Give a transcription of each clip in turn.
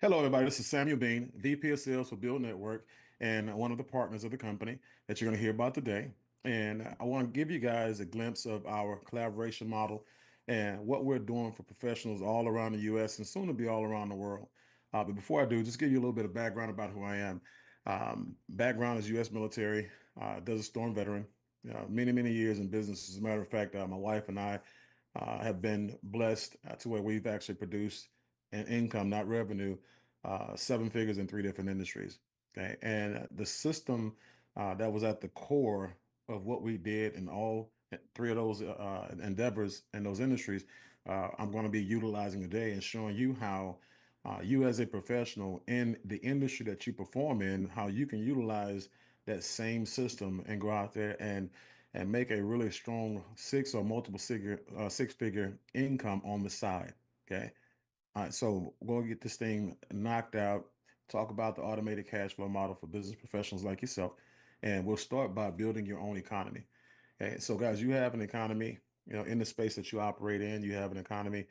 Hello, everybody. This is Samuel Bean, VP of Sales for Build Network, and one of the partners of the company that you're going to hear about today. And I want to give you guys a glimpse of our collaboration model and what we're doing for professionals all around the U.S. and soon to be all around the world. But before I do, just give you a little bit of background about who I am. Background is U.S. military, Desert Storm veteran, many, many years in business. As a matter of fact, my wife and I have been blessed to where we've actually produced an income, not revenue, seven figures in three different industries. Okay. And the system that was at the core of what we did in all three of those endeavors and those industries, I'm going to be utilizing today and showing you how you, as a professional in the industry that you perform in, how you can utilize that same system and go out there and make a really strong six figure income on the side. Okay. All right, so we're going to get this thing knocked out, talk about the automated cash flow model for business professionals like yourself, and we'll start by building your own economy. Okay, so guys, you have an economy, in the space that you operate in, you have an economy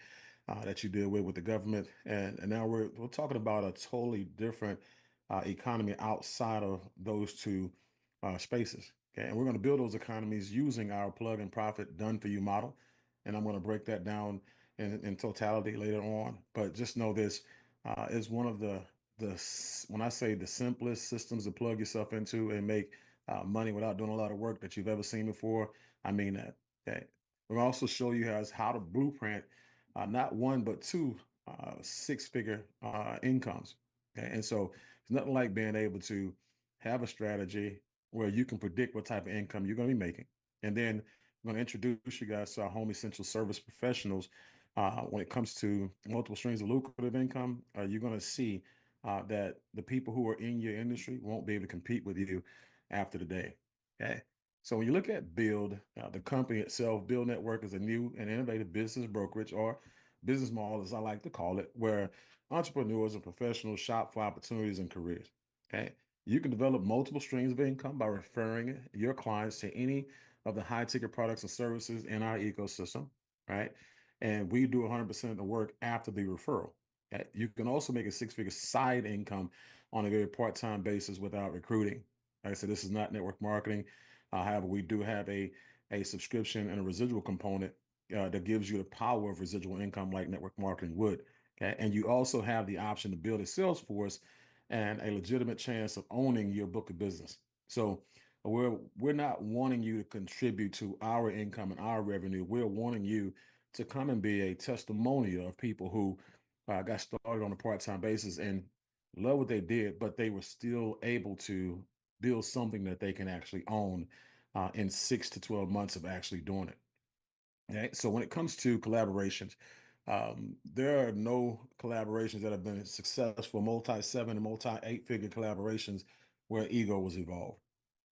that you deal with the government, and now we're talking about a totally different economy outside of those two spaces. Okay, and we're going to build those economies using our plug and profit done for you model, and I'm going to break that down in totality later on. But just know this is one of when I say the simplest systems to plug yourself into and make money without doing a lot of work that you've ever seen before. I mean that. Okay. We'll also show you guys how to blueprint not one but two six-figure incomes. Okay. And so it's nothing like being able to have a strategy where you can predict what type of income you're going to be making. And then I'm going to introduce you guys to our home essential service professionals. When it comes to multiple streams of lucrative income, you're going to see that the people who are in your industry won't be able to compete with you after the day. Okay. So when you look at Build, the company itself, Build Network is a new and innovative business brokerage or business model, as I like to call it, where entrepreneurs and professionals shop for opportunities and careers. Okay. You can develop multiple streams of income by referring your clients to any of the high ticket products and services in our ecosystem, right? And we do 100% of the work after the referral. Okay? You can also make a six-figure side income on a very part-time basis without recruiting. Like I said, this is not network marketing. However, we do have a subscription and a residual component that gives you the power of residual income like network marketing would. Okay. And you also have the option to build a sales force and a legitimate chance of owning your book of business. So we're not wanting you to contribute to our income and our revenue. We're wanting you to come and be a testimonial of people who got started on a part-time basis and love what they did, but they were still able to build something that they can actually own in 6 to 12 months of actually doing it. Okay, so when it comes to collaborations, there are no collaborations that have been successful, multi-seven and multi-eight-figure collaborations where ego was involved.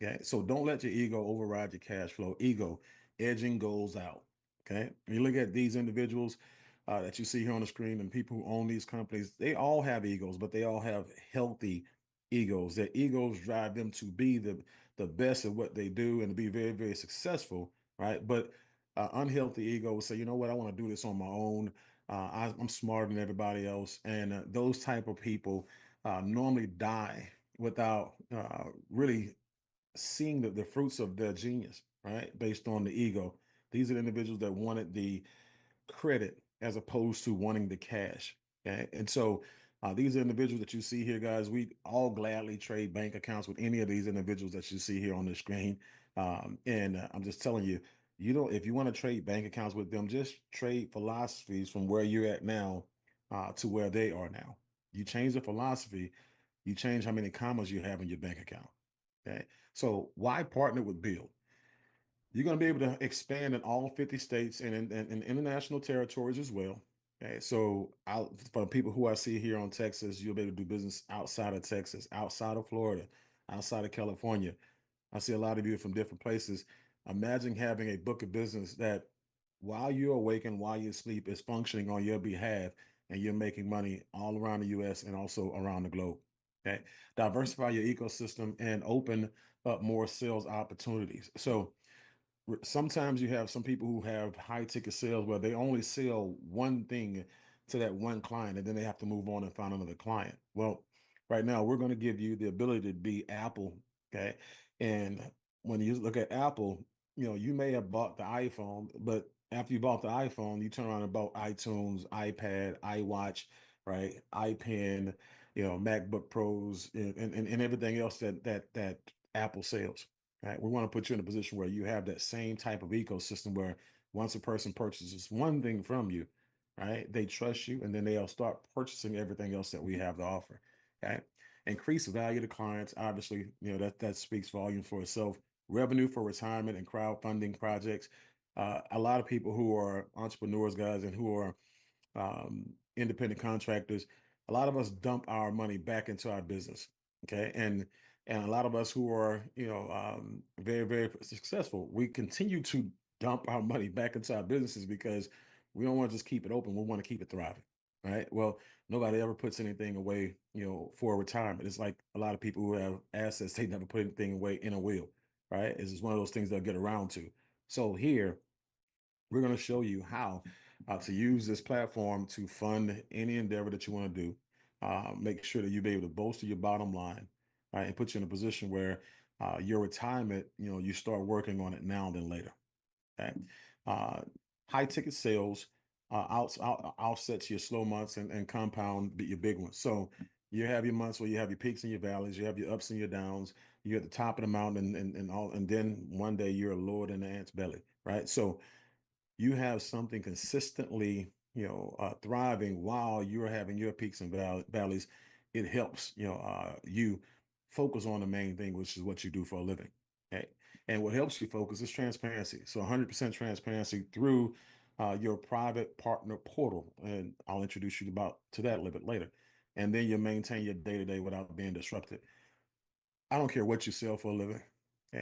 Okay, so don't let your ego override your cash flow. Ego edging goals out. Okay, when you look at these individuals that you see here on the screen and people who own these companies, they all have egos, but they all have healthy egos. Their egos drive them to be the best at what they do and to be very, very successful, right? But unhealthy ego will say, you know what, I want to do this on my own. I'm smarter than everybody else. And those type of people normally die without really seeing the fruits of their genius, right? Based on the ego. These are the individuals that wanted the credit as opposed to wanting the cash. Okay. And so these are individuals that you see here, guys. We all gladly trade bank accounts with any of these individuals that you see here on the screen. And I'm just telling you, if you want to trade bank accounts with them, just trade philosophies from where you're at now to where they are now. You change the philosophy, you change how many commas you have in your bank account. Okay. So why partner with Build? You're going to be able to expand in all 50 states and in international territories as well. Okay, so for people who I see here on Texas, you'll be able to do business outside of Texas, outside of Florida, outside of California. I see a lot of you from different places. Imagine having a book of business that while you're awake and while you sleep is functioning on your behalf and you're making money all around the US and also around the globe. Okay. Diversify your ecosystem and open up more sales opportunities. So sometimes you have some people who have high ticket sales where they only sell one thing to that one client and then they have to move on and find another client. Well, right now we're going to give you the ability to be Apple. Okay. And when you look at Apple, you may have bought the iPhone, but after you bought the iPhone, you turn around and bought iTunes, iPad, iWatch, right? iPen, MacBook Pros, and everything else that Apple sells. Right. We want to put you in a position where you have that same type of ecosystem where once a person purchases one thing from you, right, they trust you, and then they'll start purchasing everything else that we have to offer. Okay. Increase value to clients. Obviously, that speaks volume for itself. Revenue for retirement and crowdfunding projects. A lot of people who are entrepreneurs, guys, and who are independent contractors, a lot of us dump our money back into our business. Okay. And a lot of us who are, very, very successful, we continue to dump our money back into our businesses because we don't want to just keep it open. We want to keep it thriving. Right. Well, nobody ever puts anything away, for retirement. It's like a lot of people who have assets, they never put anything away in a will. Right. It's just one of those things they'll get around to. So here, we're going to show you how to use this platform to fund any endeavor that you want to do. Make sure that you be able to bolster your bottom line, right, and put you in a position where your retirement, you start working on it now than later. Okay. Uh, High ticket sales offsets your slow months and compound your big ones. So you have your months where you have your peaks and your valleys, you have your ups and your downs, you're at the top of the mountain and all, and then one day you're lower than the ant's belly, right? So you have something consistently, thriving while you're having your peaks and valleys. It helps, you focus on the main thing, which is what you do for a living. Okay. And what helps you focus is transparency. So 100% transparency through your private partner portal. And I'll introduce you to that a little bit later. And then you maintain your day to day without being disrupted. I don't care what you sell for a living.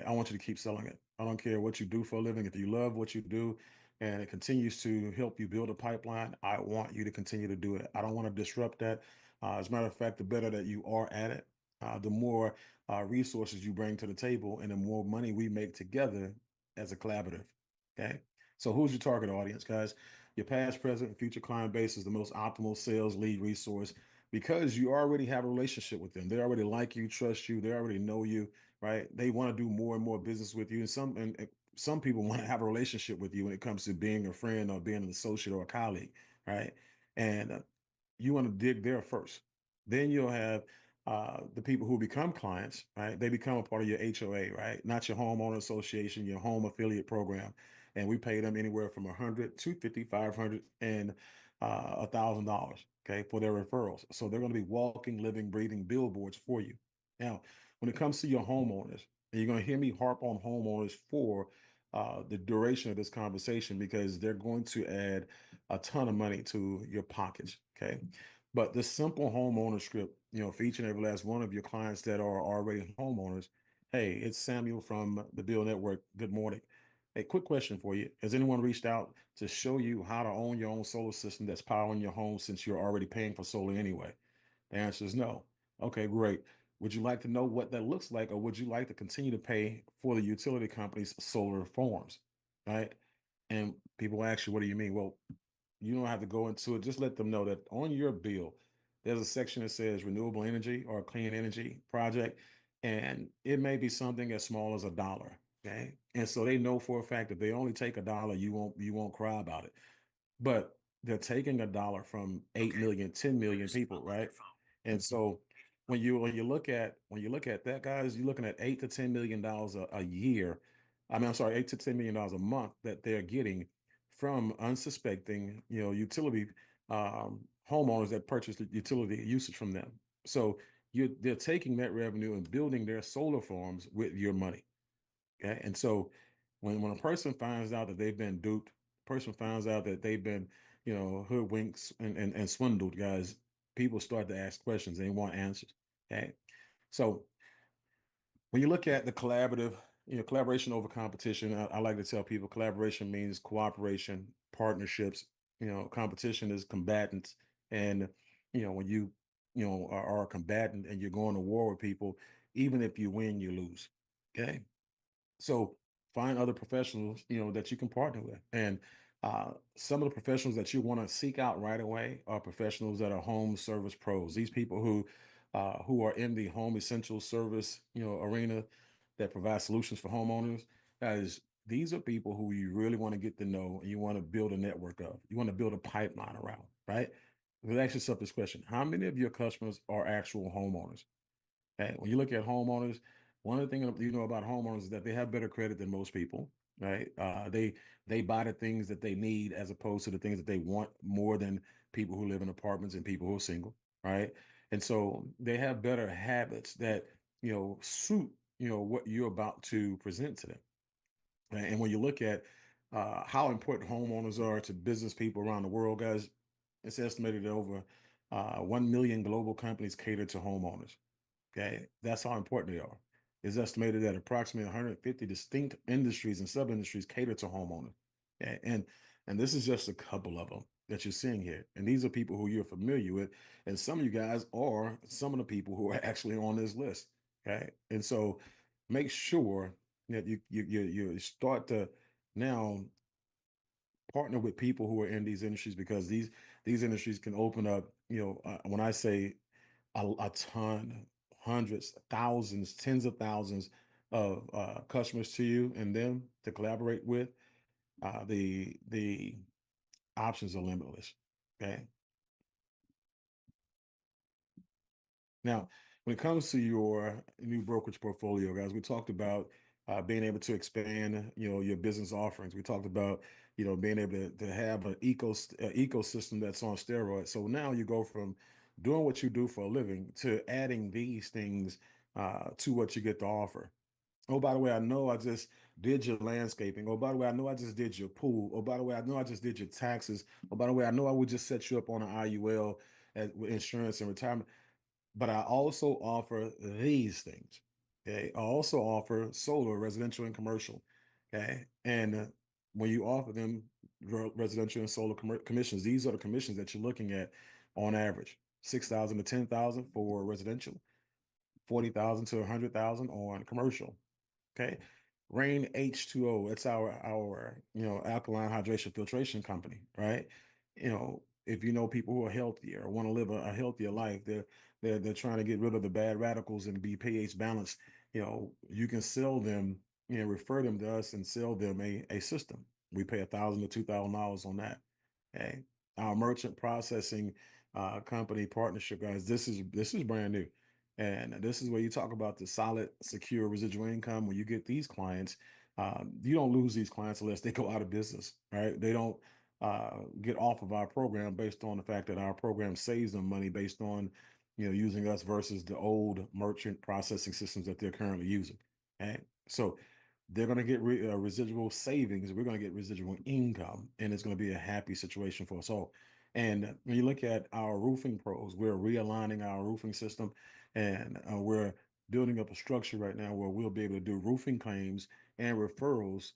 I want you to keep selling it. I don't care what you do for a living. If you love what you do and it continues to help you build a pipeline, I want you to continue to do it. I don't want to disrupt that. As a matter of fact, the better that you are at it, the more resources you bring to the table and the more money we make together as a collaborative. Okay. So, who's your target audience, guys? Your past, present, and future client base is the most optimal sales lead resource because you already have a relationship with them. They already like you, trust you, they already know you, right? They want to do more and more business with you. And some people want to have a relationship with you when it comes to being a friend or being an associate or a colleague, right? And you want to dig there first. Then you'll have the people who become clients, right? They become a part of your HOA, right? Not your homeowner association, your home affiliate program. And we pay them anywhere from 100, 250, 500, and $1,000, okay, for their referrals. So they're going to be walking, living, breathing billboards for you. Now, when it comes to your homeowners, and you're going to hear me harp on homeowners for the duration of this conversation because they're going to add a ton of money to your pockets. Okay. But the simple homeowner script, for each and every last one of your clients that are already homeowners. Hey, it's Samuel from the Bill Network. Good morning. A quick question for you. Has anyone reached out to show you how to own your own solar system that's powering your home since you're already paying for solar anyway? The answer is no. Okay, great. Would you like to know what that looks like, or would you like to continue to pay for the utility company's solar farms? Right. And people ask you, what do you mean? Well, you don't have to go into it. Just let them know that on your bill, there's a section that says renewable energy or clean energy project, and it may be something as small as $1. Okay. And so they know for a fact if they only take $1, you won't cry about it. But they're taking $1 from 8 million, 10 million people, right? And so when you look at that, guys, you're looking at $8 to $10 million a year. I mean, I'm sorry, $8 to $10 million a month that they're getting from unsuspecting, utility homeowners that purchase the utility usage from them. So they're taking that revenue and building their solar farms with your money. Okay. And so when a person finds out that they've been duped, person finds out that they've been, hoodwinked and swindled, guys, people start to ask questions. They want answers. Okay. So when you look at the collaboration over competition, I like to tell people collaboration means cooperation, partnerships. Competition is combatants. And, when are a combatant and you're going to war with people, even if you win, you lose. Okay. So find other professionals, that you can partner with. And Some of the professionals that you want to seek out right away are professionals that are home service pros. These people who are in the home essential service, arena that provide solutions for homeowners. That is, these are people who you really want to get to know and you want to build a network of. You want to build a pipeline around, right? But ask yourself this question: how many of your customers are actual homeowners? Okay, when you look at homeowners, one of the things you know about homeowners is that they have better credit than most people, right? They buy the things that they need as opposed to the things that they want more than people who live in apartments and people who are single, right? And so they have better habits that suit what you're about to present to them. Right? And when you look at how important homeowners are to business people around the world, guys, it's estimated that over 1 million global companies cater to homeowners. Okay, that's how important they are. It's estimated that approximately 150 distinct industries and sub-industries cater to homeowners. Okay, and this is just a couple of them that you're seeing here. And these are people who you're familiar with, and some of you guys are some of the people who are actually on this list. Okay, and so make sure that you start to now partner with people who are in these industries, because these industries can open up. When I say a ton, hundreds, thousands, tens of thousands of customers to you and them to collaborate with, the options are limitless. Okay. Now, when it comes to your new brokerage portfolio, guys, we talked about being able to expand, your business offerings. We talked about, being able to have an ecosystem that's on steroids. So now you go from doing what you do for a living to adding these things to what you get to offer. Oh, by the way, I know I just did your landscaping. Oh, by the way, I know I just did your pool. Oh, by the way, I know I just did your taxes. Oh, by the way, I know I would just set you up on an IUL with insurance and retirement, but I also offer these things. Okay. I also offer solar, residential, and commercial. Okay. And when you offer them residential and solar commissions, these are the commissions that you're looking at on average: 6,000 to 10,000 for residential, 40,000 to 100,000 on commercial. Okay. Rain H2O, it's our alkaline hydration filtration company, right? If you know people who are healthier or want to live a healthier life, they're trying to get rid of the bad radicals and be pH balanced. You can sell them, refer them to us and sell them a system. We pay $1,000 to $2,000 on that. Okay. Our merchant processing company partnership, guys, this is brand new. And this is where you talk about the solid, secure residual income. When you get these clients, you don't lose these clients unless they go out of business, right? They don't get off of our program based on the fact that our program saves them money based on, using us versus the old merchant processing systems that they're currently using. Okay, so they're going to get residual savings. We're going to get residual income, and it's going to be a happy situation for us all. And when you look at our roofing pros, we're realigning our roofing system, and we're building up a structure right now where we'll be able to do roofing claims and referrals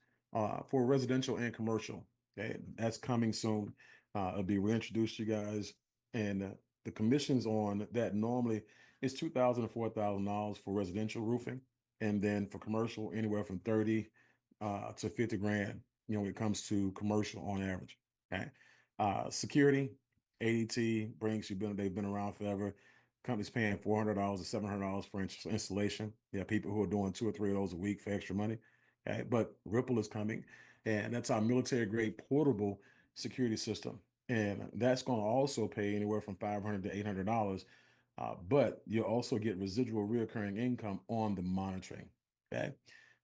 for residential and commercial. Okay, that's coming soon. It'll be reintroduced to you guys, and the commissions on that normally is $2,000 to $4,000 for residential roofing, and then for commercial, anywhere from 30 to 50 grand. When it comes to commercial on average. Okay, security, ADT, Brinks, they've been around forever. Companies paying $400 to $700 for installation. Yeah, people who are doing 2 or 3 of those a week for extra money. Okay, but Ripple is coming, and that's our military grade portable security system, and that's going to also pay anywhere from $500 to $800. But you'll also get residual reoccurring income on the monitoring. Okay,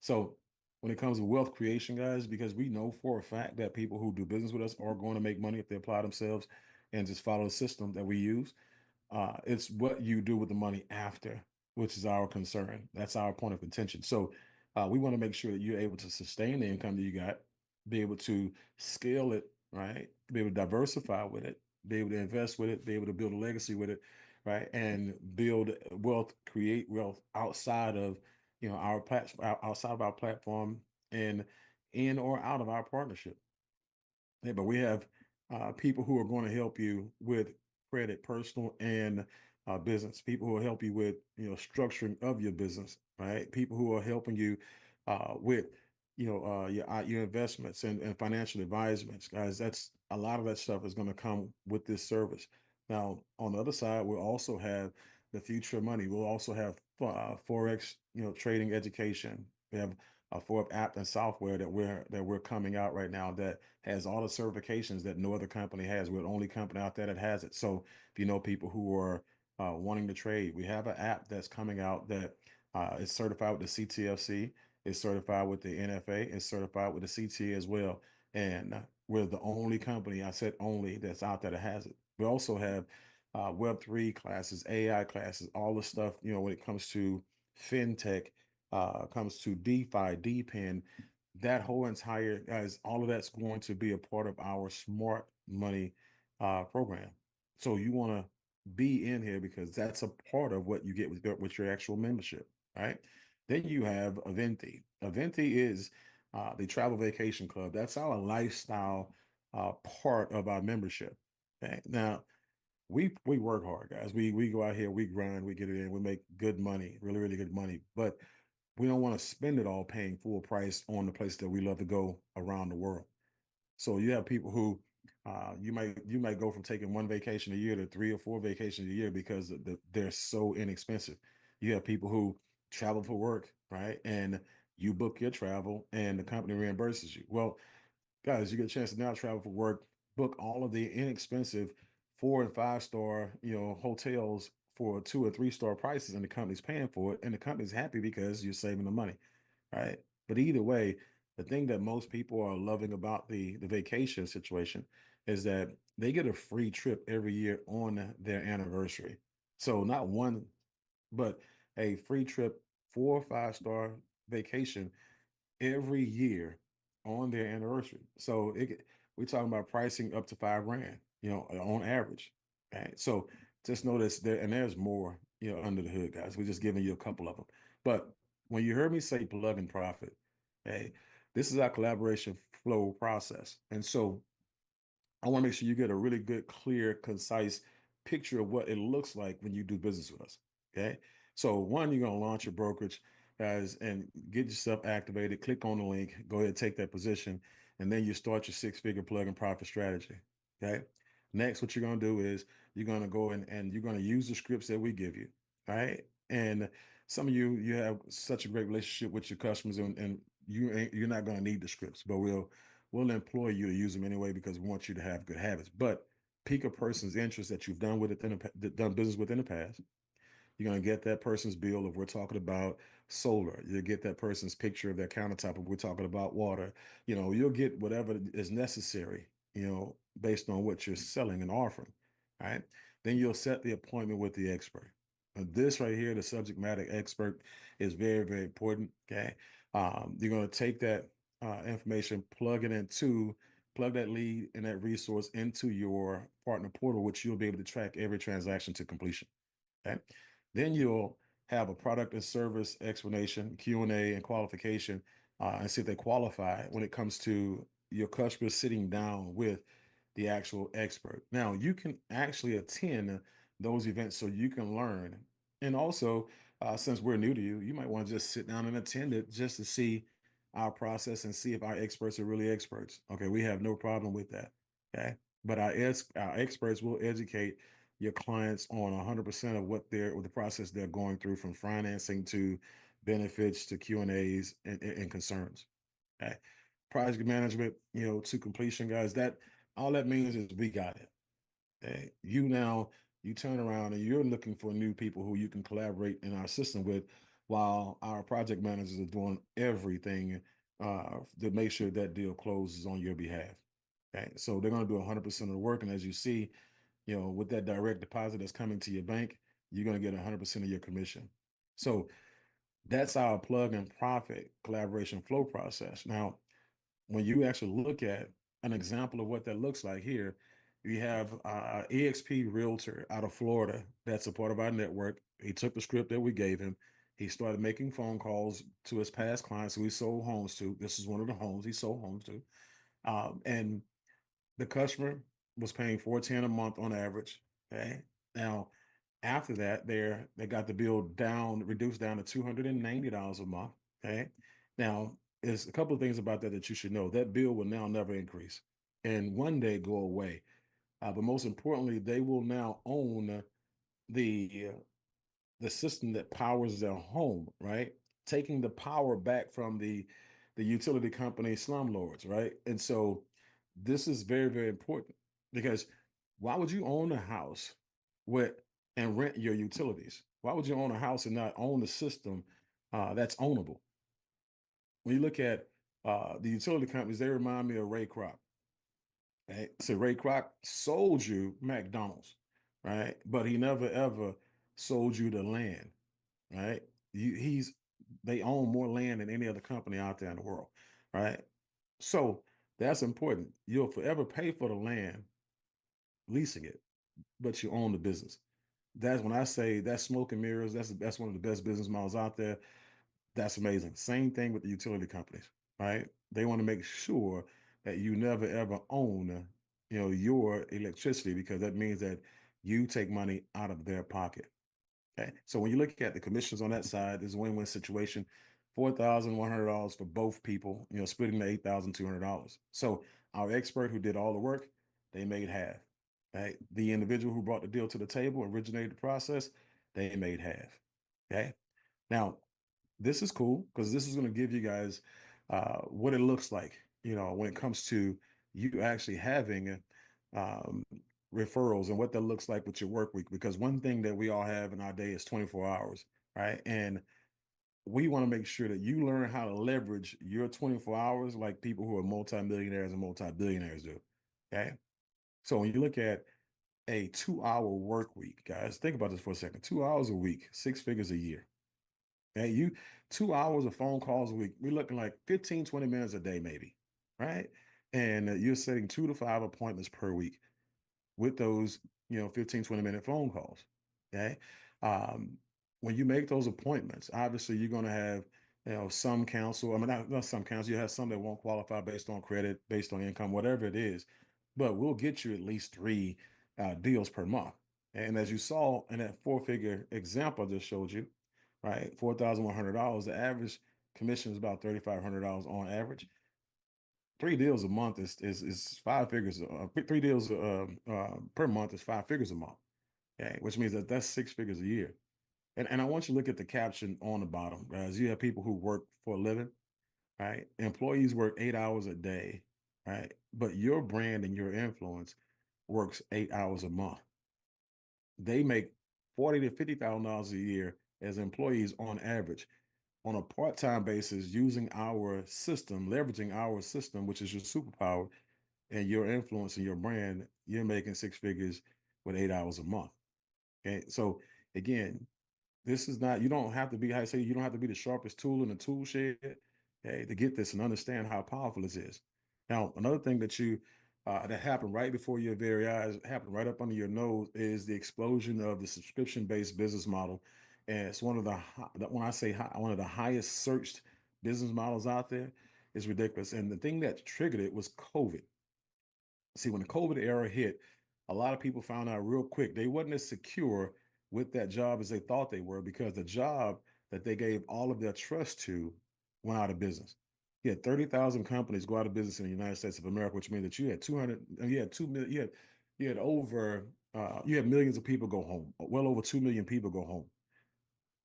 so when it comes to wealth creation, guys, because we know for a fact that people who do business with us are going to make money if they apply themselves and just follow the system that we use. It's what you do with the money after, which is our concern. That's our point of contention. So we want to make sure that you're able to sustain the income that you got, be able to scale it, right? Be able to diversify with it, be able to invest with it, be able to build a legacy with it, right? And build wealth, create wealth outside of our platform, outside of our platform, and in or out of our partnership. Yeah, but we have people who are going to help you with credit, personal and business. People who will help you with structuring of your business, right? People who are helping you with your investments and financial advisements, guys. That's a lot of that stuff is going to come with this service. Now, on the other side, we'll also have the future of money. We'll also have forex, trading education. We have a Forex app and software that we're coming out right now that has all the certifications that no other company has. We're the only company out there that has it. So if you know people who are wanting to trade, we have an app that's coming out that is certified with the CTFC, is certified with the NFA, is certified with the CTA as well. And we're the only company, I said only, that's out there that has it. We also have Web3 classes, AI classes, all the stuff, when it comes to fintech, comes to DeFi, DePIN, that whole entire, guys, all of that's going to be a part of our smart money program. So you want to be in here because that's a part of what you get with your actual membership, right? Then you have Aventi. Aventi is the travel vacation club. That's our lifestyle part of our membership. Okay? Now, we work hard, guys. We go out here, we grind, we get it in, we make good money, really, really good money. But we don't want to spend it all paying full price on the place that we love to go around the world. So you have people who you might go from taking one vacation a year to three or four vacations a year because they're so inexpensive. You have people who travel for work, right? And you book your travel and the company reimburses you. Well, guys, you get a chance to now travel for work, book all of the inexpensive 4 and 5 star, hotels for 2 or 3 star prices, and the company's paying for it, and the company's happy because you're saving the money, right? But either way, the thing that most people are loving about the vacation situation is that they get a free trip every year on their anniversary. So not one, but a free trip, 4 or 5 star vacation every year on their anniversary. So we're talking about pricing up to 5 grand, on average. Okay. So just notice there, and there's more, under the hood, guys. We're just giving you a couple of them. But when you heard me say plug and profit, hey, this is our collaboration flow process. And so I want to make sure you get a really good, clear, concise picture of what it looks like when you do business with us. Okay. So one, you're going to launch your brokerage, guys, and get yourself activated. Click on the link, go ahead, take that position, and then you start your six-figure plug and profit strategy. Okay. Next, what you're going to do is you're going to go and you're going to use the scripts that we give you. All right. And some of you have such a great relationship with your customers, and you're not going to need the scripts, but we'll employ you to use them anyway because we want you to have good habits. But pique a person's interest that you've done with it done business with in the past. You're going to get that person's bill if we're talking about solar. You'll get that person's picture of their countertop if we're talking about water. You'll get whatever is necessary, based on what you're selling and offering. All right. Then you'll set the appointment with the expert. This right here, the subject matter expert, is very, very important. Okay. You're going to take that information, plug that lead and that resource into your partner portal, which you'll be able to track every transaction to completion. Okay. Then you'll have a product and service explanation, Q&A, and qualification, and see if they qualify when it comes to your customer sitting down with the actual expert. Now, you can actually attend those events so you can learn. And also, since we're new to you, you might want to just sit down and attend it just to see our process and see if our experts are really experts. Okay, we have no problem with that. Okay. But our experts will educate your clients on 100% of what the process they're going through, from financing to benefits to Q&As and concerns. Okay. Project management, to completion, guys. That all that means is we got it. Okay. You turn around and you're looking for new people who you can collaborate in our system with, while our project managers are doing everything to make sure that deal closes on your behalf. Okay. So they're going to do 100% of the work. And as you see, with that direct deposit that's coming to your bank, you're going to get 100% of your commission. So that's our plug and profit collaboration flow process. Now, when you actually look at an example of what that looks like here, we have EXP Realtor out of Florida that's a part of our network. He took the script that we gave him. He started making phone calls to his past clients who he sold homes to. This is one of the homes he sold homes to. And the customer was paying 410 a month on average. Okay. Now, after that, they got the bill reduced down to $290 a month. Okay. Now, is a couple of things about that that you should know. That bill will now never increase and one day go away. But most importantly, they will now own the the system that powers their home, right? Taking the power back from the utility company slumlords, right? And so this is very, very important because why would you own a house with and rent your utilities? Why would you own a house and not own the system that's ownable? When you look at the utility companies, they remind me of Ray Kroc. Right? So Ray Kroc sold you McDonald's, right? But he never ever sold you the land, right? He's they own more land than any other company out there in the world, right? So that's important. You'll forever pay for the land, leasing it, but you own the business. That's when I say that's smoke and mirrors. That's one of the best business models out there. That's amazing. Same thing with the utility companies, right? They want to make sure that you never ever own, your electricity because that means that you take money out of their pocket. Okay. So when you look at the commissions on that side, there's a win-win situation. $4,100 for both people, splitting the $8,200. So our expert who did all the work, they made half. Right. The individual who brought the deal to the table, originated the process, they made half. Okay. Now, this is cool because this is going to give you guys what it looks like, when it comes to you actually having um, referrals and what that looks like with your work week. Because one thing that we all have in our day is 24 hours, right? And we want to make sure that you learn how to leverage your 24 hours like people who are multimillionaires and multi-billionaires do. Okay. So when you look at a 2 hour work week, guys, think about this for a second. 2 hours a week, six figures a year. Hey, 2 hours of phone calls a week. We're looking like 15, 20 minutes a day, maybe. Right. And you're setting 2 to 5 appointments per week with those, 15, 20-minute phone calls. Okay. Um, when you make those appointments, obviously you're going to have, some counsel. I mean, not some counsel. You have some that won't qualify based on credit, based on income, whatever it is. But we'll get you at least three deals per month. And as you saw in that four-figure example I just showed you, right, $4,100, the average commission is about $3,500 on average. Three deals a month is five figures. Three deals per month is five figures a month. Okay, which means that that's six figures a year. And I want you to look at the caption on the bottom, guys. You have people who work for a living, right? Employees work 8 hours a day, right? But your brand and your influence works 8 hours a month. They make 40 to $50,000 a year as employees on average on a part-time basis using our system, leveraging our system, which is your superpower and your influence and your brand, you're making six figures with 8 hours a month. Okay. So again, this is not, you don't have to be, I say, you don't have to be the sharpest tool in the tool shed, okay, to get this and understand how powerful this is. Now, another thing that happened right before your very eyes, happened right up under your nose, is the explosion of the subscription-based business model. And it's one of when I say one of the highest searched business models out there. Is ridiculous. And the thing that triggered it was COVID. See, when the COVID era hit, a lot of people found out real quick they wasn't as secure with that job as they thought they were because the job that they gave all of their trust to went out of business. You had 30,000 companies go out of business in the United States of America, which means that you had 200, you had 2 million, you had over, you had millions of people go home. Well over 2 million people go home,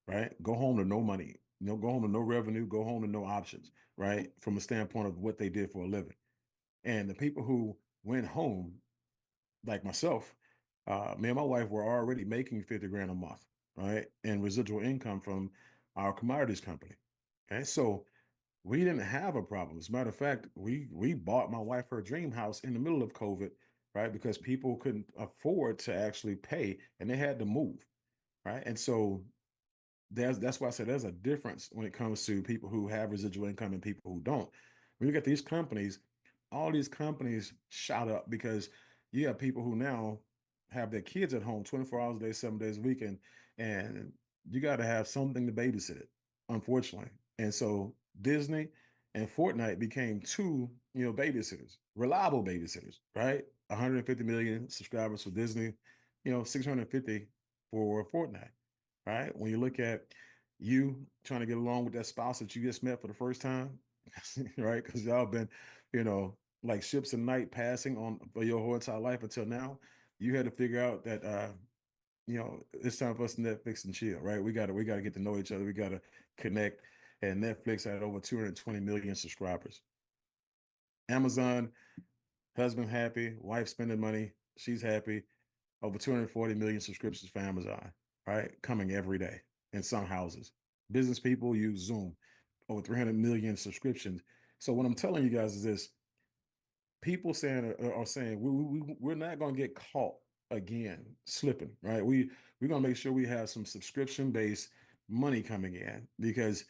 right? Go home to no money, go home to no revenue, go home to no options, right? From a standpoint of what they did for a living. And the people who went home like myself, me and my wife were already making 50 grand a month, right? And residual income from our commodities company. Okay. So we didn't have a problem. As a matter of fact, we bought my wife her dream house in the middle of COVID, right? Because people couldn't afford to actually pay and they had to move. Right. And so that's why I said there's a difference when it comes to people who have residual income and people who don't. When you get these companies, all these companies shot up because you have people who now have their kids at home 24 hours a day, 7 days a week, and you got to have something to babysit it, unfortunately. And so Disney and Fortnite became two, babysitters, reliable babysitters, right? 150 million subscribers for Disney, 650 for Fortnite, right? When you look at you trying to get along with that spouse that you just met for the first time, right? Because y'all been, you know, like ships in night passing on for your whole entire life until now. You had to figure out that it's time for us to Netflix and chill, right? We gotta get to know each other. We gotta connect. And Netflix had over 220 million subscribers. Amazon, husband happy, wife spending money, she's happy. Over 240 million subscriptions for Amazon, right? Coming every day in some houses. Business people use Zoom, over 300 million subscriptions. So what I'm telling you guys is this: people saying are saying we're not going to get caught again slipping, right? We're going to make sure we have some subscription based money coming in, because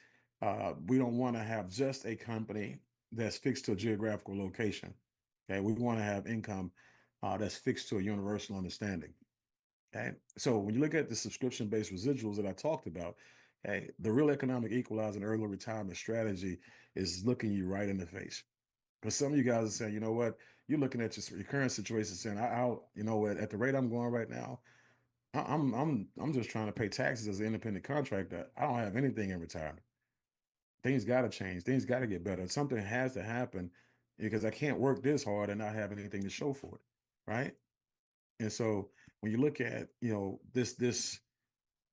we don't want to have just a company that's fixed to a geographical location. Okay, we want to have income that's fixed to a universal understanding. Okay, so when you look at the subscription based residuals that I talked about, hey, the real economic equalizer and early retirement strategy is looking you right in the face. Because some of you guys are saying, you know what, you're looking at your current situation saying, you know what, at the rate I'm going right now, I'm just trying to pay taxes as an independent contractor. I don't have anything in retirement. Things got to change. Things got to get better. Something has to happen, because I can't work this hard and not have anything to show for it, right? And so when you look at this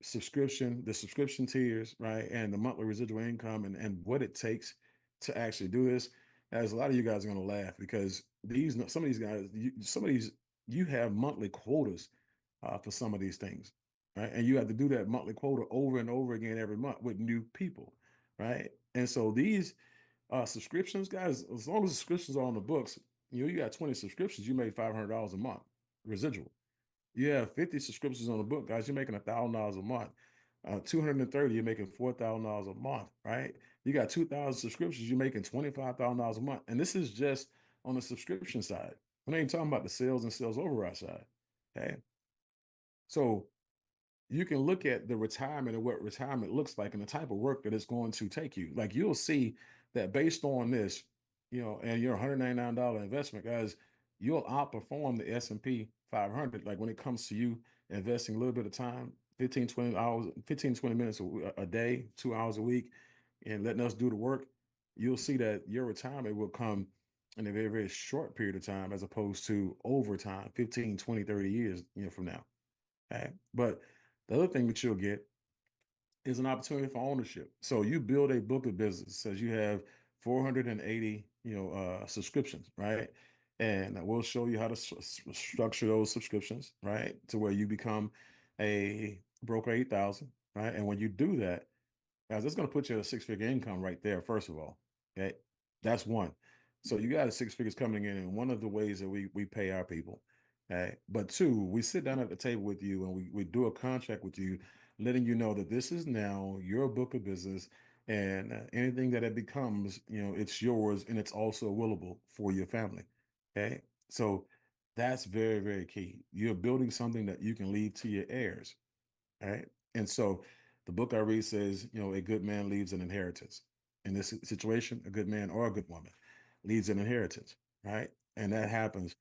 subscription, the subscription tiers, right, and the monthly residual income, and what it takes to actually do this, as a lot of you guys are going to laugh, because some of these guys, some of these, you have monthly quotas for some of these things, right, and you have to do that monthly quota over and over again every month with new people, right, and so these subscriptions, guys, as long as the subscriptions are on the books, you got 20 subscriptions, you made $500 a month residual. You have 50 subscriptions on the book, guys. You're making $1,000 a month. 230, you're making $4,000 a month, right? You got 2,000 subscriptions, you're making $25,000 a month. And this is just on the subscription side. We ain't talking about the sales and sales override side. Okay. So you can look at the retirement and what retirement looks like and the type of work that it's going to take you. Like, you'll see that based on this, and your $199 investment, guys, you'll outperform the S&P 500. Like, when it comes to you investing a little bit of time, 15, 20 hours, 15, 20 minutes a day, 2 hours a week, and letting us do the work, you'll see that your retirement will come in a very, very short period of time, as opposed to over time, 15, 20, 30 years, from now. Okay. But the other thing that you'll get is an opportunity for ownership. So you build a book of business, says you have 480, subscriptions, right? And we'll show you how to structure those subscriptions, right? To where you become a broker 8,000, right? And when you do that, guys, that's going to put you at a six-figure income right there, first of all. Okay. That's one. So you got a six figures coming in one of the ways that we pay our people. Okay. But two, we sit down at the table with you and we do a contract with you, letting you know that this is now your book of business, and anything that it becomes, it's yours, and it's also willable for your family. Okay. So that's very, very key. You're building something that you can leave to your heirs. Right. And so the book I read says, a good man leaves an inheritance. In this situation, a good man or a good woman leaves an inheritance. Right. And that happens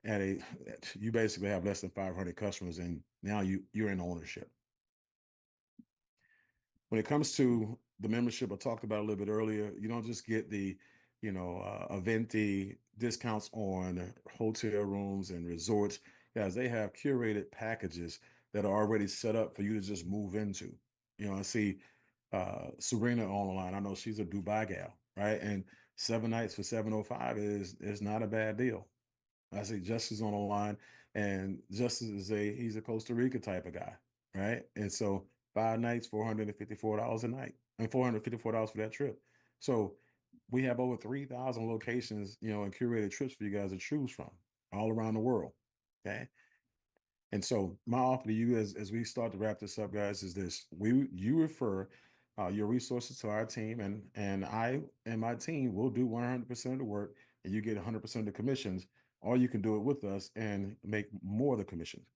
you basically have less than 500 customers, and now you're in ownership. When it comes to the membership, I talked about a little bit earlier, you don't just get the, Aventi discounts on hotel rooms and resorts. Guys, they have curated packages that are already set up for you to just move into. I see Sabrina on the line. I know she's a Dubai gal, right? And 7 nights for 705 is not a bad deal. I see Justice on the line, and Justice he's a Costa Rica type of guy, right? And so 5 nights, $454 a night, and $454 for that trip. So we have over 3,000 locations, and curated trips for you guys to choose from all around the world. Okay. And so my offer to you, as we start to wrap this up, guys, is this: you refer your resources to our team, and I and my team will do 100% of the work, and you get 100% of the commissions, or you can do it with us and make more of the commissions.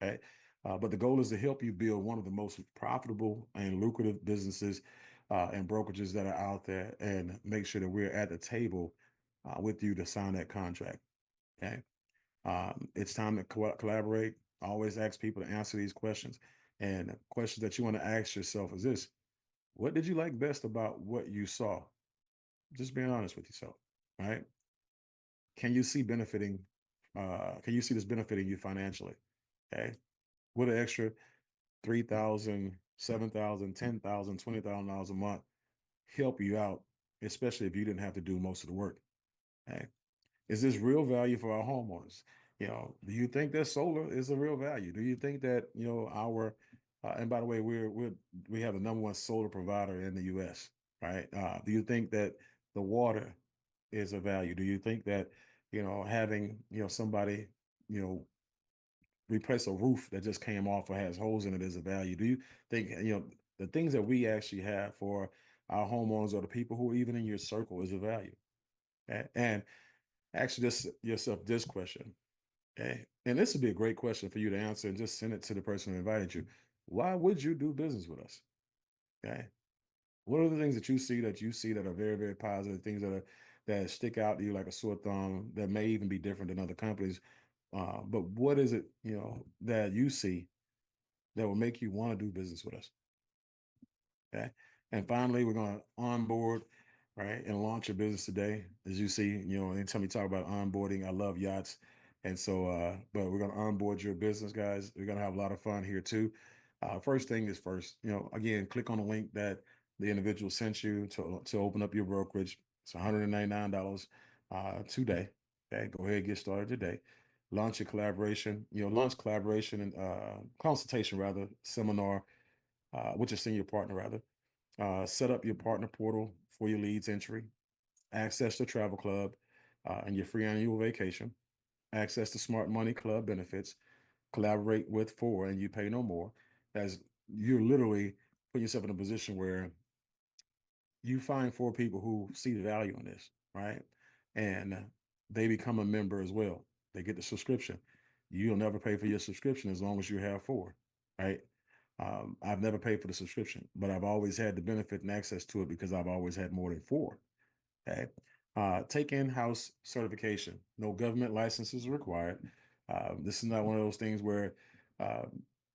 Okay. But the goal is to help you build one of the most profitable and lucrative businesses and brokerages that are out there, and make sure that we're at the table with you to sign that contract. Okay. It's time to collaborate. I always ask people to answer these questions. And the questions that you want to ask yourself is this: what did you like best about what you saw? Just being honest with yourself, right? Can you see benefiting? Can you see this benefiting you financially? Okay, with an extra 3,000, 7,000, 10,000, $20,000 a month help you out, especially if you didn't have to do most of the work. Okay, is this real value for our homeowners? Do you think that solar is a real value? Do you think that our and by the way, we have the number one solar provider in the U.S. Right? Do you think that the water is a value? Do you think that having somebody you know replace a roof that just came off or has holes in it is a value? Do you think the things that we actually have for our homeowners or the people who are even in your circle is a value? And actually, just yourself this question. Okay. And this would be a great question for you to answer and just send it to the person who invited you. Why would you do business with us? Okay. What are the things that you see that are very, very positive, things that stick out to you like a sore thumb that may even be different than other companies? But what is it, that you see that will make you want to do business with us? Okay. And finally, we're going to onboard, right, and launch your business today. As you see, anytime you talk about onboarding, I love yachts. And so, but we're going to onboard your business, guys. We're going to have a lot of fun here too. First thing is first, again, click on the link that the individual sent you to open up your brokerage. It's $199 today. Okay. Go ahead and get started today. Launch your collaboration, launch collaboration and consultation rather, seminar, with your senior partner rather. Set up your partner portal for your leads entry, access the travel club and your free annual vacation, access the Smart Money Club benefits, collaborate with four, and you pay no more. As you're literally putting yourself in a position where you find four people who see the value in this, right? And they become a member as well. They get the subscription. You'll never pay for your subscription as long as you have four, right? I've never paid for the subscription, but I've always had the benefit and access to it because I've always had more than four. Okay. Take in-house certification. No government licenses are required. This is not one of those things where uh,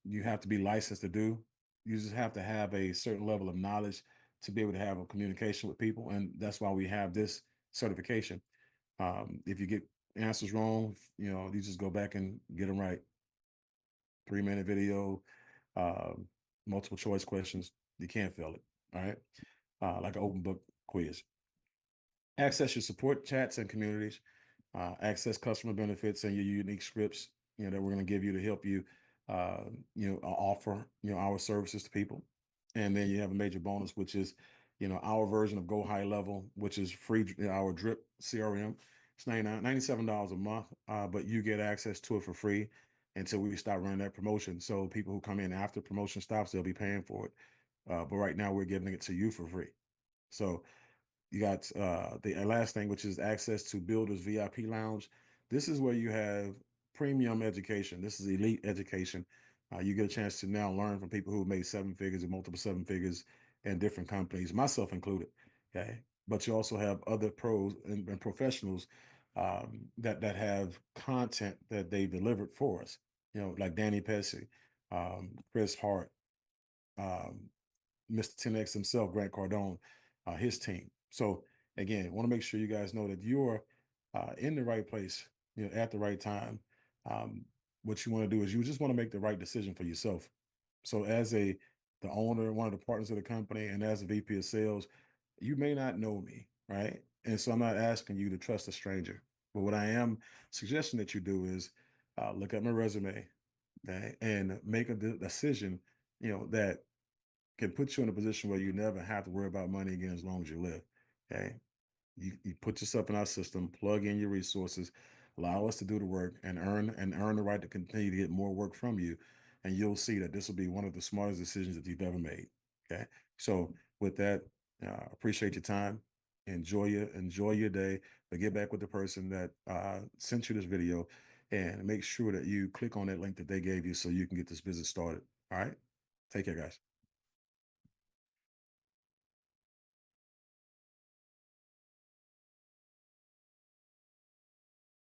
you have to be licensed to do. You just have to have a certain level of knowledge to be able to have a communication with people, and that's why we have this certification. If you get answers wrong, you just go back and get them right. 3-minute video, uh, multiple choice questions. You can't fail it. All right. Like an open book quiz. Access your support chats and communities, access customer benefits and your unique scripts, that we're going to give you to help you, uh, offer, our services to people. And then you have a major bonus, which is, our version of Go High Level, which is free, our drip CRM. It's $97 a month, but you get access to it for free until we start running that promotion. So people who come in after promotion stops, they'll be paying for it. But right now we're giving it to you for free. So you got the last thing, which is access to Builders VIP Lounge. This is where you have premium education. This is elite education. You get a chance to now learn from people who made seven figures and multiple seven figures in different companies, myself included. Okay, but you also have other pros and professionals that have content that they delivered for us. Like Danny Pesci, Chris Hart, um, Mr. 10X himself, Grant Cardone, his team. So again, want to make sure you guys know that you're in the right place, at the right time. Um, what you want to do is you just want to make the right decision for yourself. So as the owner, one of the partners of the company, and as a VP of sales, you may not know me, right? And so I'm not asking you to trust a stranger. But what I am suggesting that you do is look at my resume, okay, and make a decision, that can put you in a position where you never have to worry about money again as long as you live. Okay. You put yourself in our system, plug in your resources, allow us to do the work and earn the right to continue to get more work from you. And you'll see that this will be one of the smartest decisions that you've ever made. Okay. So with that, appreciate your time. Enjoy your day, but get back with the person that sent you this video and make sure that you click on that link that they gave you so you can get this business started. All right. Take care, guys.